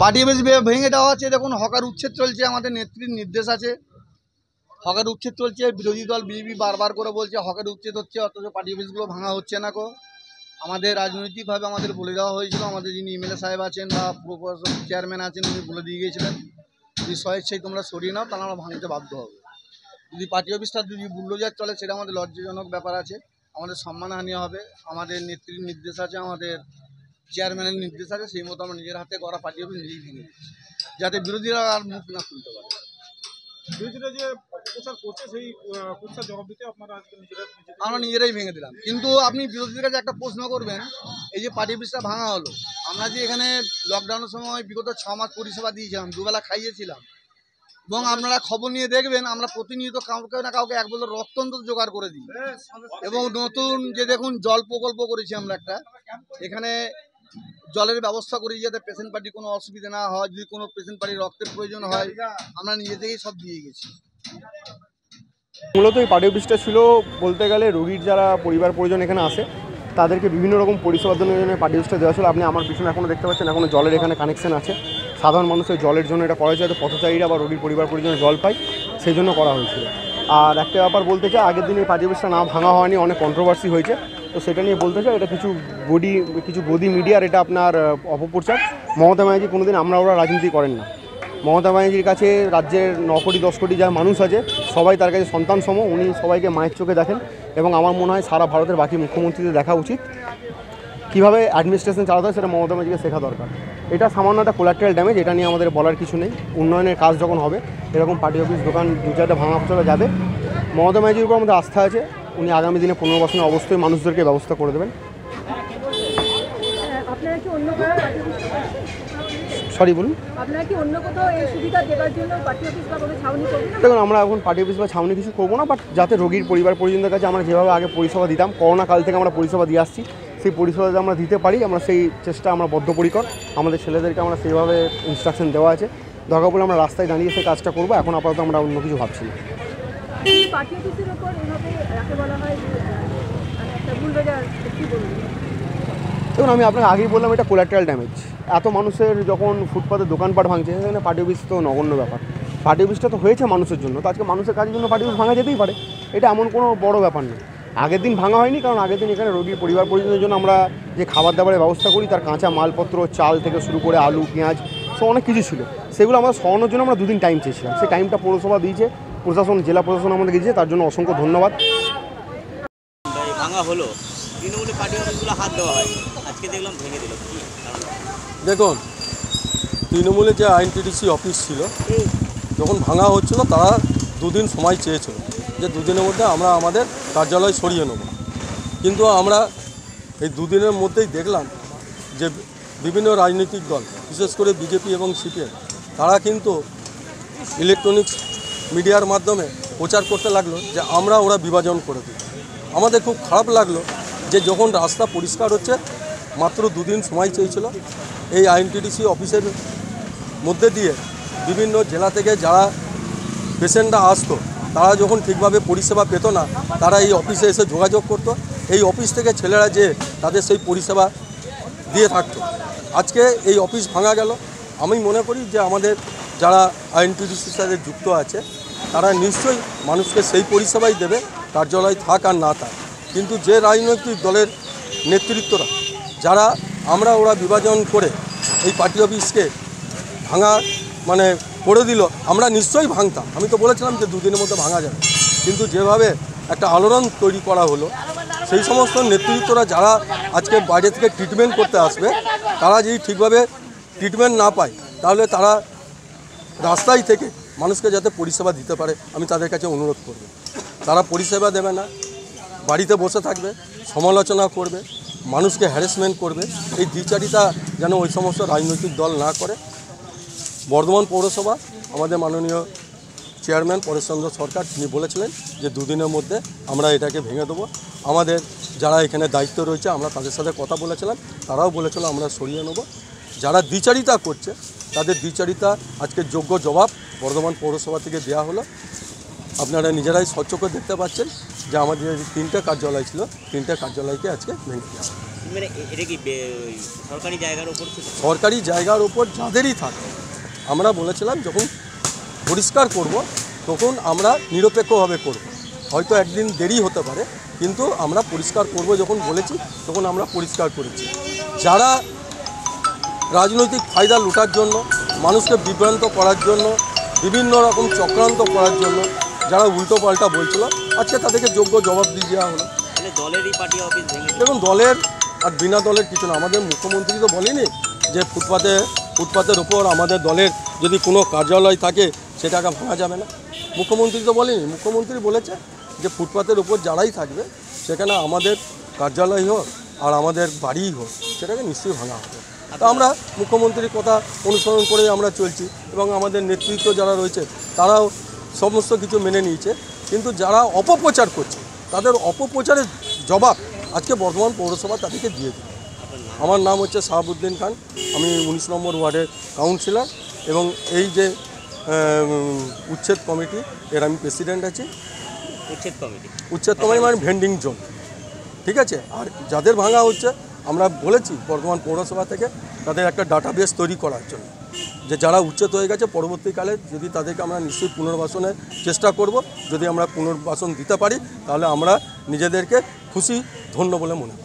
Party office ভেঙে দেওয়া হচ্ছে। দেখুন, হকার উচ্ছেদ চলছে, আমাদের নেত্রীর নির্দেশ আছে। হকার উচ্ছেদ চলছে, বিরোধী দল বিজেপি বারবার করে বলছে হকার উচ্ছেদ হচ্ছে, অথচ পার্টি অফিসগুলো ভাঙা হচ্ছে না। আমাদের রাজনৈতিকভাবে আমাদের বলে দেওয়া হয়েছিল, আমাদের যিনি এমএলএ সাহেব আছেন বা চেয়ারম্যান আছেন, উনি বলে দিয়ে গিয়েছিলেন যদি স্বেচ্ছায় তোমরা সরিয়ে নাও তাহলে আমরা ভাঙতে বাধ্য হবো। যদি পার্টি অফিসটা যদি বুলডোজার চলে সেটা আমাদের লজ্জাজনক ব্যাপার আছে, আমাদের সম্মানহানি হবে। আমাদের নেত্রীর নির্দেশ আছে, আমাদের চেয়ারম্যানের নির্দেশ আছে, সেই মতো আমরা নিজের হাতে করা পার্টি অফিস নিজেই ভেঙে দিচ্ছি, যাতে বিরোধীরা আর মুখ না খুলতে পারে। বিরোধীরা যে অপপ্রচার করছে সেই প্রচার জবাব দিতে আপনারা আজকে আমরা নিজেরাই ভেঙে দিলাম। কিন্তু আপনি বিরোধীদের কাছে একটা প্রশ্ন করবেন, এই যে পার্টি অফিসটা ভাঙা হলো, আমরা যে এখানে লকডাউনের সময় বিগত 6 মাস পরিষেবা দিয়েছিলাম, দুবেলা খাইয়েছিলাম, এবং আপনারা খবর নিয়ে দেখবেন আমরা প্রতিনিয়ত কাউকে না কাউকে এক বোতল রক্ত অন্তত জোগাড় করে দিই। এবং নতুন যে দেখুন জল প্রকল্প করেছি আমরা একটা, এখানে জলের ব্যবস্থা করি যাতে পেশেন্ট পার্টি কোনো অসুবিধা না হয়, যদি কোনো পেশেন্ট পার্টির রক্তের প্রয়োজন হয় আমরা নিজে থেকেই সব দিয়ে গেছি। মূলত এই পার্টি অফিসটা ছিল বলতে গেলে রোগীর যারা পরিবার পরিজন এখানে আসে তাদেরকে বিভিন্ন রকম পরিষেবার জন্য পার্টি অফিসটা দেওয়া ছিল। আপনি আমার পিছনে এখনও দেখতে পাচ্ছেন, এখনও জলের এখানে কানেকশন আছে। সাধারণ মানুষের জলের জন্য এটা করা হয়েছে, যাতে পথচারীরা বা রোগীর পরিবার পরিজনে জল পায়, সেই জন্য করা হয়েছিল। আর একটা ব্যাপার বলতে চাই, আগের দিন এই পার্টি অফিসটা না ভাঙা হয়নি, অনেক কন্ট্রোভার্সি হয়েছে, তো সেটা নিয়ে বলতে চাই এটা কিছু গদি মিডিয়ার এটা আপনার অপপ্রচার। মমতা ব্যানার্জি কোনোদিন আমরা ওরা রাজনীতি করেন না। মমতা ব্যানার্জির কাছে রাজ্যের 9 কোটি 10 কোটি যা মানুষ আছে সবাই তার কাছে সন্তান সম, উনি সবাইকে মায়ের চোখে দেখেন। এবং আমার মনে হয় সারা ভারতের বাকি মুখ্যমন্ত্রীদের দেখা উচিত কীভাবে অ্যাডমিনিস্ট্রেশন চালাতে হয়, সেটা মমতা ব্যানার্জিকে শেখা দরকার। এটা সামান্য একটা কোলাটেরাল ড্যামেজ, এটা নিয়ে আমাদের বলার কিছু নেই। উন্নয়নের কাজ যখন হবে এরকম পার্টি অফিস দোকান 2-4টা ভাঙা চলে যাবে। মমতা ব্যানার্জির উপর আমাদের আস্থা আছে, উনি আগামী দিনে 15 বছরে অবশ্যই মানুষদেরকে ব্যবস্থা করে দেবেন। সরি বলুন, দেখুন আমরা এখন পার্টি অফিস বা ছাউনি কিছু করবো না, বাট যাতে রোগীর পরিবার পরিজনদের কাছে আমরা যেভাবে আগে পরিষেবা দিতাম, করোনা কাল থেকে আমরা পরিষেবা দিয়ে আসছি, সেই পরিষেবা যদি আমরা দিতে পারি, আমরা সেই চেষ্টা আমরা বদ্ধপরিকর। আমাদের ছেলেদেরকে আমরা সেইভাবে ইনস্ট্রাকশন দেওয়া আছে, দরকার পড়লে আমরা রাস্তায় দাঁড়িয়ে সেই কাজটা করবো। এখন আপাতত আমরা অন্য কিছু ভাবছি না। দেখুন আমি আপনাকে আগেই বললাম এটা কোলাটেরাল ড্যামেজ। এত মানুষের যখন ফুটপাতে দোকানপাট ভাঙছে, সেখানে পার্টি অফিস তো নগণ্য ব্যাপার। পার্টি অফিসটা তো হয়েছে মানুষের জন্য, তো আজকে মানুষের কাজের জন্য পার্টি অফিস ভাঙা যেতেই পারে, এটা এমন কোনো বড় ব্যাপার নেই। আগের দিন ভাঙা হয়নি কারণ আগের দিন এখানে রোগীর পরিবার পরিজনের জন্য আমরা যে খাবার দাবারের ব্যবস্থা করি, তার কাঁচা মালপত্র, চাল থেকে শুরু করে আলু পেঁয়াজ সব অনেক কিছু ছিল, সেগুলো আমরা সরানোর জন্য আমরা 2 দিন টাইম চেয়েছিলাম। সেই টাইমটা পৌরসভা দিয়েছে, প্রশাসন জেলা প্রশাসন আমাদেরকে দিয়েছে, তার জন্য অসংখ্য ধন্যবাদ। ভাঙা হলো, তৃণমূলের পার্টি অফিসগুলো হাত দেওয়া হয়, আজকে দেখলাম ভেঙে দিল। দেখুন, তৃণমূলের যে আইনটিডিসি অফিস ছিল যখন ভাঙা হচ্ছিল, তারা 2 দিন সময় চেয়েছিল যে 2 দিনের মধ্যে আমরা আমাদের কার্যালয় সরিয়ে নেব। কিন্তু আমরা এই 2 দিনের মধ্যেই দেখলাম যে বিভিন্ন রাজনৈতিক দল, বিশেষ করে বিজেপি এবং সিপিএম, তারা কিন্তু ইলেকট্রনিক্স মিডিয়ার মাধ্যমে প্রচার করতে লাগলো যে ওরা বিভাজন করে দিই। আমাদের খুব খারাপ লাগলো যে যখন রাস্তা পরিষ্কার হচ্ছে, মাত্র 2 দিন সময় চেয়েছিল, এই আইনটিডিসি অফিসের মধ্যে দিয়ে বিভিন্ন জেলা থেকে যারা পেশেন্টরা আসতো, তারা যখন ঠিকভাবে পরিষেবা পেত না, তারা এই অফিসে এসে যোগাযোগ করতো। এই অফিস থেকে ছেলেরা যে তাদের সেই পরিষেবা দিয়ে থাকতো। আজকে এই অফিস ভাঙা গেল। আমি মনে করি যে আমাদের যারা আইনটিডিসির সাথে যুক্ত আছে তারা নিশ্চয়ই মানুষকে সেই পরিষেবাই দেবে, কার্যালয় থাক আর না থাক। কিন্তু যে রাজনৈতিক দলের নেতৃত্বরা যারা ওরা বিভাজন করে এই পার্টি অফিসকে ভাঙা করে দিল, আমরা নিশ্চয়ই ভাঙতাম। আমি তো বলেছিলাম যে 2 দিনের মধ্যে ভাঙা যাবে, কিন্তু যেভাবে একটা আলোড়ন তৈরি করা হলো, সেই সমস্ত নেতৃত্বরা যারা আজকে বাইরে থেকে ট্রিটমেন্ট করতে আসবে, তারা যদি ঠিকভাবে ট্রিটমেন্ট না পায়, তাহলে তারা রাস্তায় থেকে মানুষকে যাতে পরিষেবা দিতে পারে, আমি তাদের কাছে অনুরোধ করব। তারা পরিষেবা দেবে না, বাড়িতে বসে থাকবে, সমালোচনা করবে, মানুষকে হ্যারাসমেন্ট করবে, এই দ্বিচারিতা যেন ওই সমস্ত রাজনৈতিক দল না করে। বর্ধমান পৌরসভা আমাদের মাননীয় চেয়ারম্যান পরেশচন্দ্র সরকার তিনি বলেছিলেন যে 2 দিনের মধ্যে আমরা এটাকে ভেঙে দেবো। আমাদের যারা এখানে দায়িত্ব রয়েছে আমরা তাদের সাথে কথা বলেছিলাম, তারাও বলেছিল আমরা সরিয়ে নেব। যারা দ্বিচারিতা করছে তাদের দ্বিচারিতা আজকে যোগ্য জবাব বর্ধমান পৌরসভা থেকে দেওয়া হলো। আপনারা নিজেরাই স্বচ্ছ করে দেখতে পাচ্ছেন যে আমাদের 3টে কার্যালয় ছিল, 3টে কার্যালয়কে আজকে ভেঙে দেওয়া। মানে এটা কি ওই সরকারি জায়গার উপর ছিল? সরকারি জায়গার ওপর যাদেরই থাকে আমরা বলেছিলাম যখন পরিষ্কার করব তখন আমরা নিরপেক্ষভাবে করব। হয়তো একদিন দেরি হতে পারে, কিন্তু আমরা পরিষ্কার করব যখন বলেছি তখন আমরা পরিষ্কার করেছি। যারা রাজনৈতিক ফায়দা লুটার জন্য, মানুষকে বিভ্রান্ত করার জন্য, বিভিন্ন রকম চক্রান্ত করার জন্য যারা উল্টো পাল্টা বলছিল, আজকে তাদেরকে যোগ্য জবাব দিয়ে দেওয়া হলো। মানে দলেরই পার্টি অফিস ভেঙে দেখুন, দলের আর বিনা দলের কিছু না। আমাদের মুখ্যমন্ত্রী তো বলেনি যে ফুটপাতের ওপর আমাদের দলের যদি কোনো কার্যালয় থাকে সেটাকে ভাঙা যাবে না। মুখ্যমন্ত্রী তো বলেনি। মুখ্যমন্ত্রী বলেছে যে ফুটপাতের ওপর যারাই থাকবে সেখানে আমাদের কার্যালয় হোক আর আমাদের বাড়িই হোক সেটাকে নিশ্চয়ই ভাঙা হবে। তা আমরা মুখ্যমন্ত্রীর কথা অনুসরণ করেই আমরা চলছি এবং আমাদের নেতৃত্ব যারা রয়েছে তারাও সমস্ত কিছু মেনে নিয়েছে। কিন্তু যারা অপপ্রচার করছে তাদের অপপ্রচারের জবাব আজকে বর্ধমান পৌরসভা তাদেরকে দিয়ে দিই। আমার নাম হচ্ছে শাহাবুদ্দিন খান, আমি 19 নম্বর ওয়ার্ডের কাউন্সিলর এবং এই যে উচ্ছেদ কমিটি এর আমি প্রেসিডেন্ট আছি। উচ্ছেদ কমিটি মানে ভেন্ডিং জোন, ঠিক আছে। আর যাদের ভাঙা হচ্ছে আমরা বলেছি বর্ধমান পৌরসভা থেকে তাদের একটা ডাটাবেস তৈরি করার জন্য, যে যারা উচ্ছেদ হয়ে গেছে পরবর্তীকালে যদি তাদেরকে আমরা নিশ্চয়ই পুনর্বাসনের চেষ্টা করব। যদি আমরা পুনর্বাসন দিতে পারি তাহলে আমরা নিজেদেরকে খুশি ধন্য বলে মনে করি।